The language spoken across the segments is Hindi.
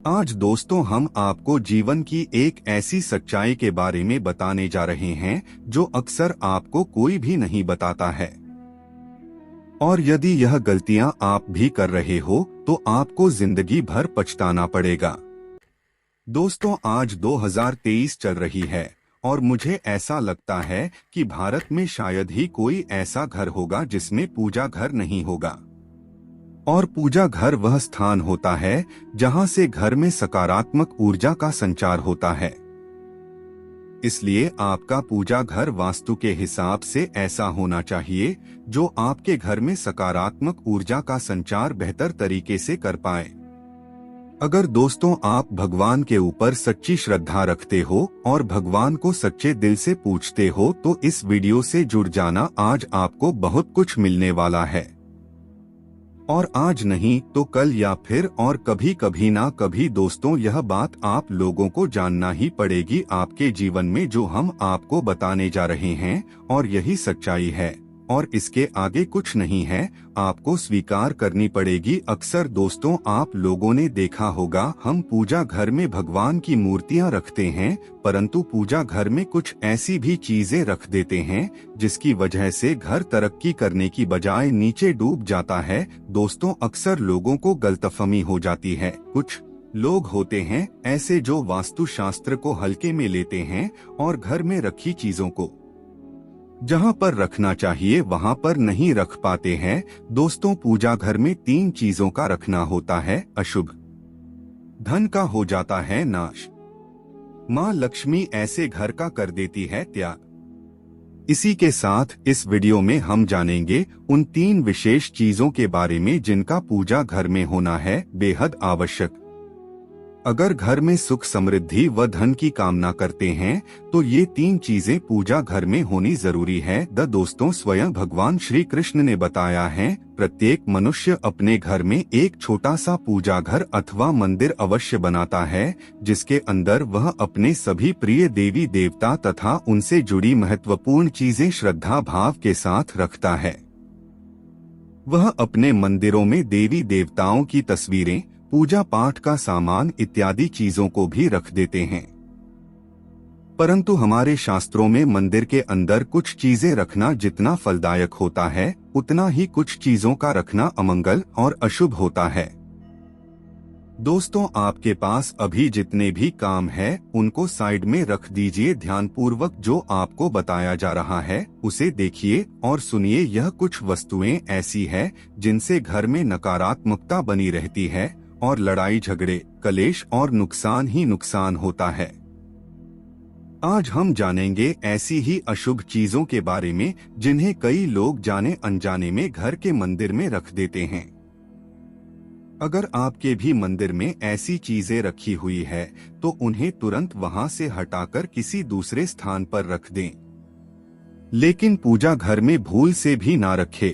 आज दोस्तों हम आपको जीवन की एक ऐसी सच्चाई के बारे में बताने जा रहे हैं जो अक्सर आपको कोई भी नहीं बताता है। और यदि यह गलतियां आप भी कर रहे हो तो आपको जिंदगी भर पछताना पड़ेगा। दोस्तों आज 2023 चल रही है और मुझे ऐसा लगता है कि भारत में शायद ही कोई ऐसा घर होगा जिसमें पूजा घर नहीं होगा। और पूजा घर वह स्थान होता है जहां से घर में सकारात्मक ऊर्जा का संचार होता है। इसलिए आपका पूजा घर वास्तु के हिसाब से ऐसा होना चाहिए जो आपके घर में सकारात्मक ऊर्जा का संचार बेहतर तरीके से कर पाए। अगर दोस्तों आप भगवान के ऊपर सच्ची श्रद्धा रखते हो और भगवान को सच्चे दिल से पूछते हो तो इस वीडियो से जुड़ जाना, आज आपको बहुत कुछ मिलने वाला है। और आज नहीं तो कल या फिर और कभी कभी ना कभी दोस्तों यह बात आप लोगों को जानना ही पड़ेगी आपके जीवन में जो हम आपको बताने जा रहे हैं, और यही सच्चाई है और इसके आगे कुछ नहीं है, आपको स्वीकार करनी पड़ेगी। अक्सर दोस्तों आप लोगों ने देखा होगा हम पूजा घर में भगवान की मूर्तियां रखते हैं, परंतु पूजा घर में कुछ ऐसी भी चीजें रख देते हैं जिसकी वजह से घर तरक्की करने की बजाय नीचे डूब जाता है। दोस्तों अक्सर लोगों को गलतफहमी हो जाती है। कुछ लोग होते हैं ऐसे जो वास्तु शास्त्र को हल्के में लेते हैं और घर में रखी चीजों को जहां पर रखना चाहिए वहां पर नहीं रख पाते हैं। दोस्तों पूजा घर में 3 चीजों का रखना होता है। अशुभ धन का हो जाता है नाश, माँ लक्ष्मी ऐसे घर का कर देती है त्याग। इसी के साथ इस वीडियो में हम जानेंगे उन 3 विशेष चीजों के बारे में जिनका पूजा घर में होना है बेहद आवश्यक। अगर घर में सुख समृद्धि व धन की कामना करते हैं तो ये 3 चीजें पूजा घर में होनी जरूरी है। दोस्तों स्वयं भगवान श्री कृष्ण ने बताया है प्रत्येक मनुष्य अपने घर में एक छोटा सा पूजा घर अथवा मंदिर अवश्य बनाता है जिसके अंदर वह अपने सभी प्रिय देवी देवता तथा उनसे जुड़ी महत्वपूर्ण चीजें श्रद्धा भाव के साथ रखता है। वह अपने मंदिरों में देवी देवताओं की तस्वीरें, पूजा पाठ का सामान इत्यादि चीजों को भी रख देते हैं। परंतु हमारे शास्त्रों में मंदिर के अंदर कुछ चीजें रखना जितना फलदायक होता है उतना ही कुछ चीजों का रखना अमंगल और अशुभ होता है। दोस्तों आपके पास अभी जितने भी काम है उनको साइड में रख दीजिए। ध्यानपूर्वक जो आपको बताया जा रहा है उसे देखिए और सुनिए। यह कुछ वस्तुएं ऐसी है जिनसे घर में नकारात्मकता बनी रहती है और लड़ाई झगड़े, कलेश और नुकसान ही नुकसान होता है। आज हम जानेंगे ऐसी ही अशुभ चीजों के बारे में जिन्हें कई लोग जाने अनजाने में घर के मंदिर में रख देते हैं। अगर आपके भी मंदिर में ऐसी चीजें रखी हुई है तो उन्हें तुरंत वहां से हटाकर किसी दूसरे स्थान पर रख दें, लेकिन पूजा घर में भूल से भी ना रखें।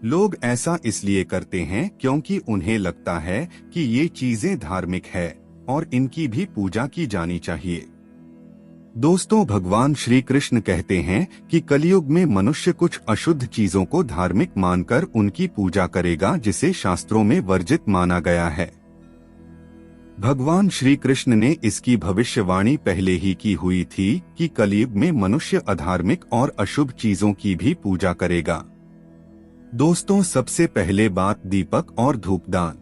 लोग ऐसा इसलिए करते हैं क्योंकि उन्हें लगता है कि ये चीजें धार्मिक है और इनकी भी पूजा की जानी चाहिए। दोस्तों भगवान श्री कृष्ण कहते हैं कि कलयुग में मनुष्य कुछ अशुद्ध चीजों को धार्मिक मानकर उनकी पूजा करेगा जिसे शास्त्रों में वर्जित माना गया है। भगवान श्री कृष्ण ने इसकी भविष्यवाणी पहले ही की हुई थी कि कलयुग में मनुष्य अधार्मिक और अशुभ चीजों की भी पूजा करेगा। दोस्तों सबसे पहले बात दीपक और धूपदान।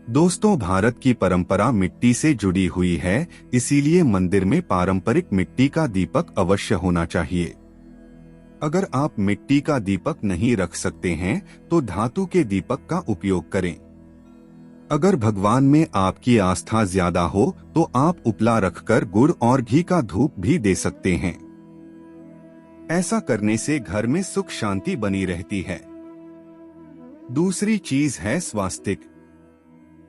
दोस्तों भारत की परंपरा मिट्टी से जुड़ी हुई है, इसीलिए मंदिर में पारंपरिक मिट्टी का दीपक अवश्य होना चाहिए। अगर आप मिट्टी का दीपक नहीं रख सकते हैं तो धातु के दीपक का उपयोग करें। अगर भगवान में आपकी आस्था ज्यादा हो तो आप उपला रखकर गुड़ और घी का धूप भी दे सकते हैं। ऐसा करने से घर में सुख शांति बनी रहती है। दूसरी चीज है स्वास्तिक।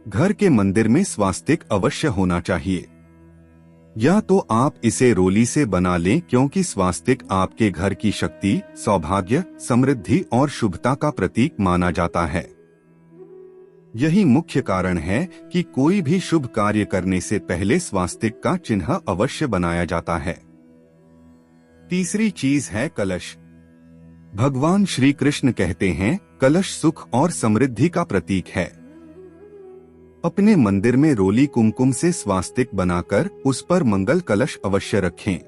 घर के मंदिर में स्वास्तिक अवश्य होना चाहिए। या तो आप इसे रोली से बना लें क्योंकि स्वास्तिक आपके घर की शक्ति, सौभाग्य, समृद्धि और शुभता का प्रतीक माना जाता है। यही मुख्य कारण है कि कोई भी शुभ कार्य करने से पहले स्वास्तिक का चिन्ह अवश्य बनाया जाता है। तीसरी चीज है कलश। भगवान श्री कृष्ण कहते हैं कलश सुख और समृद्धि का प्रतीक है। अपने मंदिर में रोली कुमकुम से स्वास्तिक बनाकर उस पर मंगल कलश अवश्य रखें।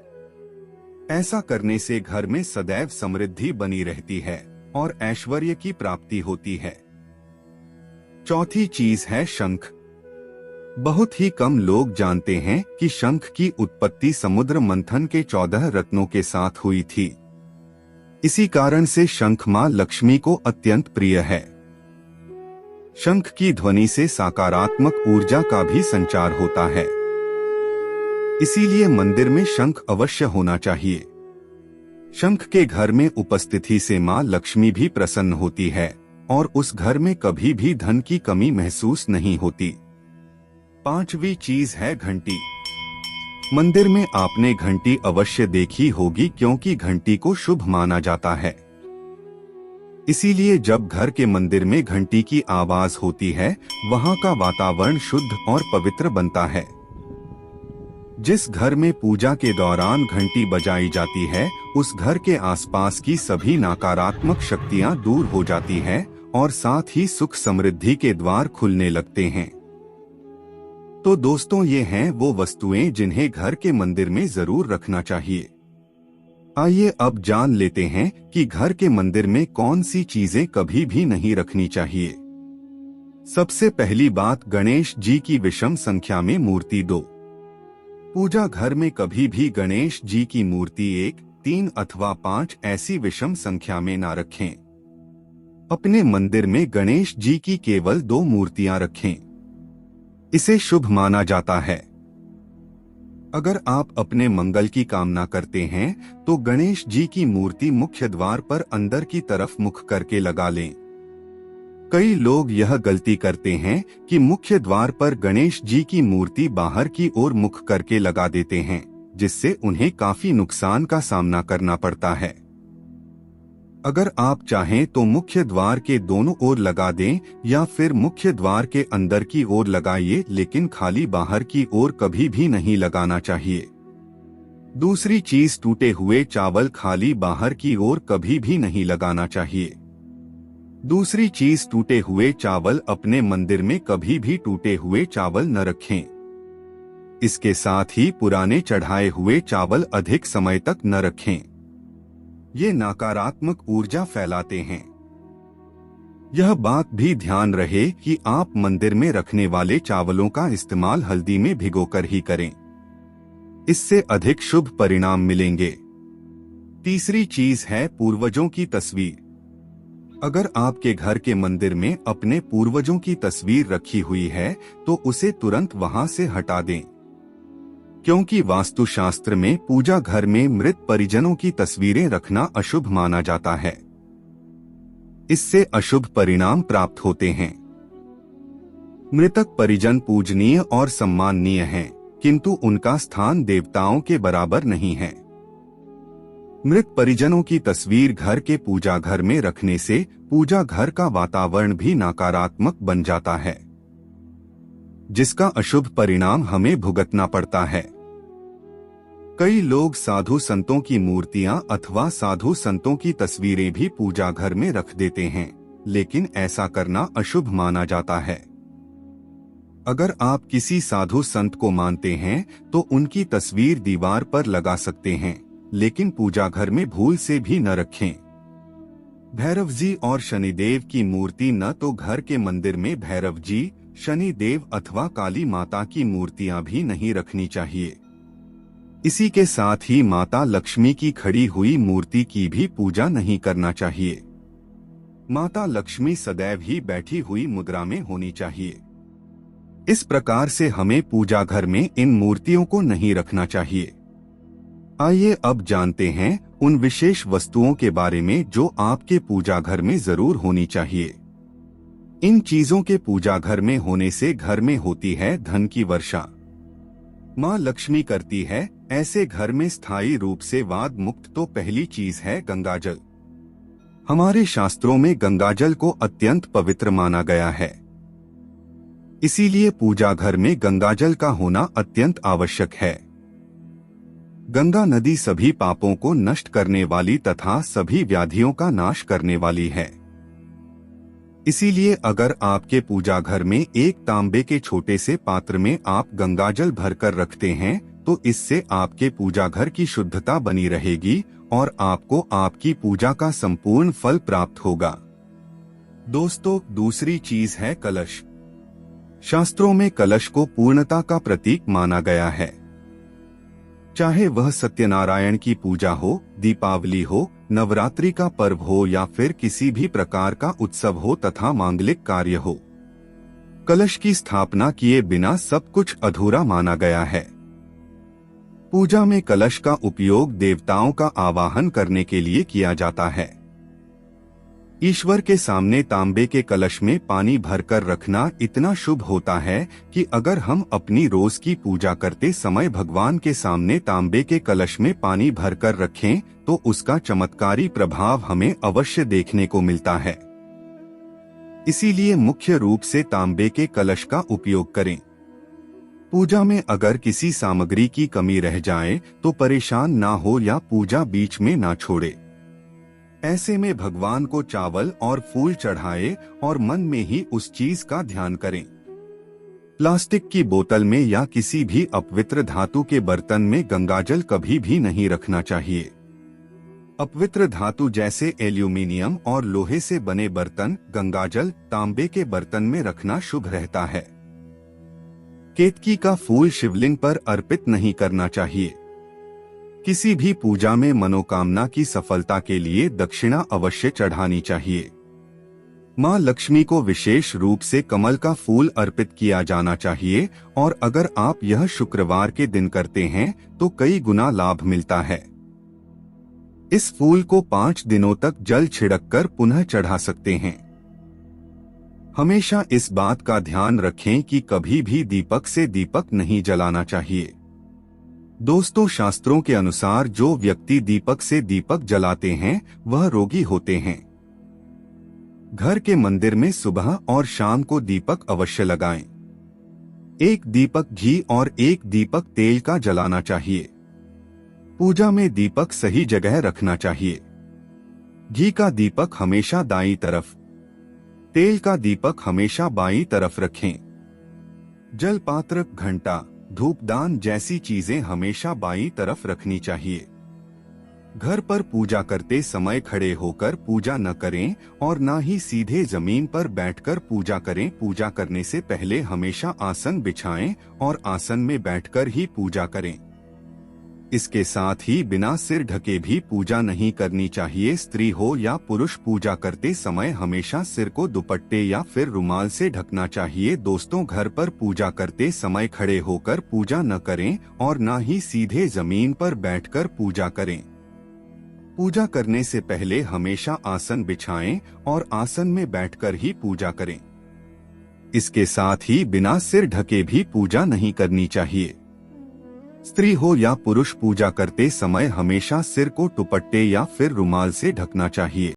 ऐसा करने से घर में सदैव समृद्धि बनी रहती है और ऐश्वर्य की प्राप्ति होती है। चौथी चीज है शंख। बहुत ही कम लोग जानते हैं कि शंख की उत्पत्ति समुद्र मंथन के 14 रत्नों के साथ हुई थी। इसी कारण से शंख मां लक्ष्मी को अत्यंत प्रिय है। शंख की ध्वनि से सकारात्मक ऊर्जा का भी संचार होता है, इसीलिए मंदिर में शंख अवश्य होना चाहिए। शंख के घर में उपस्थिति से मां लक्ष्मी भी प्रसन्न होती है और उस घर में कभी भी धन की कमी महसूस नहीं होती। पांचवी चीज है घंटी। मंदिर में आपने घंटी अवश्य देखी होगी, क्योंकि घंटी को शुभ माना जाता है। इसीलिए जब घर के मंदिर में घंटी की आवाज होती है, वहां का वातावरण शुद्ध और पवित्र बनता है। जिस घर में पूजा के दौरान घंटी बजाई जाती है, उस घर के आसपास की सभी नकारात्मक शक्तियां दूर हो जाती हैं और साथ ही सुख समृद्धि के द्वार खुलने लगते हैं। तो दोस्तों, ये हैं वो वस्तुएं जिन्हें घर के मंदिर में जरूर रखना चाहिए। आइए अब जान लेते हैं कि घर के मंदिर में कौन सी चीजें कभी भी नहीं रखनी चाहिए। सबसे पहली बात, गणेश जी की विषम संख्या में मूर्ति 2। पूजा घर में कभी भी गणेश जी की मूर्ति 1, 3 अथवा 5 ऐसी विषम संख्या में ना रखें। अपने मंदिर में गणेश जी की केवल 2 मूर्तियां रखें। इसे शुभ माना जाता है। अगर आप अपने मंगल की कामना करते हैं तो गणेश जी की मूर्ति मुख्य द्वार पर अंदर की तरफ मुख करके लगा लें। कई लोग यह गलती करते हैं कि मुख्य द्वार पर गणेश जी की मूर्ति बाहर की ओर मुख करके लगा देते हैं, जिससे उन्हें काफी नुकसान का सामना करना पड़ता है। अगर आप चाहें तो मुख्य द्वार के दोनों ओर लगा दें या फिर मुख्य द्वार के अंदर की ओर लगाइए, लेकिन खाली बाहर की ओर कभी भी नहीं लगाना चाहिए। दूसरी चीज, टूटे हुए चावल खाली बाहर की ओर कभी भी नहीं लगाना चाहिए। दूसरी चीज, टूटे हुए चावल अपने मंदिर में कभी भी टूटे हुए चावल न रखें। इसके साथ ही पुराने चढ़ाए हुए चावल अधिक समय तक न रखें। ये नकारात्मक ऊर्जा फैलाते हैं। यह बात भी ध्यान रहे कि आप मंदिर में रखने वाले चावलों का इस्तेमाल हल्दी में भिगोकर ही करें। इससे अधिक शुभ परिणाम मिलेंगे। तीसरी चीज है पूर्वजों की तस्वीर। अगर आपके घर के मंदिर में अपने पूर्वजों की तस्वीर रखी हुई है तो उसे तुरंत वहां से हटा दें, क्योंकि वास्तुशास्त्र में पूजा घर में मृत परिजनों की तस्वीरें रखना अशुभ माना जाता है। इससे अशुभ परिणाम प्राप्त होते हैं। मृतक परिजन पूजनीय और सम्माननीय हैं, किंतु उनका स्थान देवताओं के बराबर नहीं है। मृत परिजनों की तस्वीर घर के पूजा घर में रखने से पूजा घर का वातावरण भी नकारात्मक बन जाता है, जिसका अशुभ परिणाम हमें भुगतना पड़ता है। कई लोग साधु संतों की मूर्तियां अथवा साधु संतों की तस्वीरें भी पूजा घर में रख देते हैं, लेकिन ऐसा करना अशुभ माना जाता है। अगर आप किसी साधु संत को मानते हैं तो उनकी तस्वीर दीवार पर लगा सकते हैं, लेकिन पूजा घर में भूल से भी न रखें। भैरव जी और शनिदेव की मूर्ति न तो घर के मंदिर में भैरव जी, शनिदेव अथवा काली माता की मूर्तियां भी नहीं रखनी चाहिए। इसी के साथ ही माता लक्ष्मी की खड़ी हुई मूर्ति की भी पूजा नहीं करना चाहिए। माता लक्ष्मी सदैव ही बैठी हुई मुद्रा में होनी चाहिए। इस प्रकार से हमें पूजा घर में इन मूर्तियों को नहीं रखना चाहिए। आइए अब जानते हैं उन विशेष वस्तुओं के बारे में जो आपके पूजा घर में जरूर होनी चाहिए। इन चीजों के पूजा घर में होने से घर में होती है धन की वर्षा। माँ लक्ष्मी करती है ऐसे घर में स्थायी रूप से वाद मुक्त। तो पहली चीज है गंगाजल। हमारे शास्त्रों में गंगाजल को अत्यंत पवित्र माना गया है, इसीलिए पूजा घर में गंगाजल का होना अत्यंत आवश्यक है। गंगा नदी सभी पापों को नष्ट करने वाली तथा सभी व्याधियों का नाश करने वाली है। इसीलिए अगर आपके पूजा घर में एक तांबे के छोटे से पात्र में आप गंगाजल भरकर रखते हैं तो इससे आपके पूजा घर की शुद्धता बनी रहेगी और आपको आपकी पूजा का संपूर्ण फल प्राप्त होगा। दोस्तों, दूसरी चीज है कलश। शास्त्रों में कलश को पूर्णता का प्रतीक माना गया है। चाहे वह सत्यनारायण की पूजा हो, दीपावली हो, नवरात्रि का पर्व हो या फिर किसी भी प्रकार का उत्सव हो तथा मांगलिक कार्य हो, कलश की स्थापना किए बिना सब कुछ अधूरा माना गया है। पूजा में कलश का उपयोग देवताओं का आवाहन करने के लिए किया जाता है। ईश्वर के सामने तांबे के कलश में पानी भरकर रखना इतना शुभ होता है कि अगर हम अपनी रोज की पूजा करते समय भगवान के सामने तांबे के कलश में पानी भरकर रखें तो उसका चमत्कारी प्रभाव हमें अवश्य देखने को मिलता है। इसीलिए मुख्य रूप से तांबे के कलश का उपयोग करें। पूजा में अगर किसी सामग्री की कमी रह जाए तो परेशान ना हो या पूजा बीच में ना छोड़े। ऐसे में भगवान को चावल और फूल चढ़ाए और मन में ही उस चीज का ध्यान करें। प्लास्टिक की बोतल में या किसी भी अपवित्र धातु के बर्तन में गंगाजल कभी भी नहीं रखना चाहिए। अपवित्र धातु जैसे एल्यूमिनियम और लोहे से बने बर्तन गंगाजल तांबे के बर्तन में रखना शुभ रहता है। केतकी का फूल शिवलिंग पर अर्पित नहीं करना चाहिए। किसी भी पूजा में मनोकामना की सफलता के लिए दक्षिणा अवश्य चढ़ानी चाहिए। मां लक्ष्मी को विशेष रूप से कमल का फूल अर्पित किया जाना चाहिए और अगर आप यह शुक्रवार के दिन करते हैं तो कई गुना लाभ मिलता है। इस फूल को 5 दिनों तक जल छिड़ककर पुनः चढ़ा सकते हैं। हमेशा इस बात का ध्यान रखें कि कभी भी दीपक से दीपक नहीं जलाना चाहिए। दोस्तों, शास्त्रों के अनुसार जो व्यक्ति दीपक से दीपक जलाते हैं वह रोगी होते हैं। घर के मंदिर में सुबह और शाम को दीपक अवश्य लगाएं। एक दीपक घी और एक दीपक तेल का जलाना चाहिए। पूजा में दीपक सही जगह रखना चाहिए। घी का दीपक हमेशा दाईं तरफ, तेल का दीपक हमेशा बाईं तरफ रखें। जल पात्र, घंटा, धूपदान जैसी चीजें हमेशा बाईं तरफ रखनी चाहिए। घर पर पूजा करते समय खड़े होकर पूजा न करें और न ही सीधे जमीन पर बैठकर पूजा करें। पूजा करने से पहले हमेशा आसन बिछाएं और आसन में बैठकर ही पूजा करें। इसके साथ ही बिना सिर ढके भी पूजा नहीं करनी चाहिए। स्त्री हो या पुरुष पूजा करते समय हमेशा सिर को दुपट्टे या फिर रुमाल से ढकना चाहिए। दोस्तों, घर पर पूजा करते समय खड़े होकर पूजा न करें और न ही सीधे जमीन पर बैठकर पूजा करें। पूजा करने से पहले हमेशा आसन बिछाएं और आसन में बैठकर ही पूजा करें। इसके साथ ही बिना सिर ढके भी पूजा नहीं करनी चाहिए। स्त्री हो या पुरुष पूजा करते समय हमेशा सिर को दुपट्टे या फिर रुमाल से ढकना चाहिए।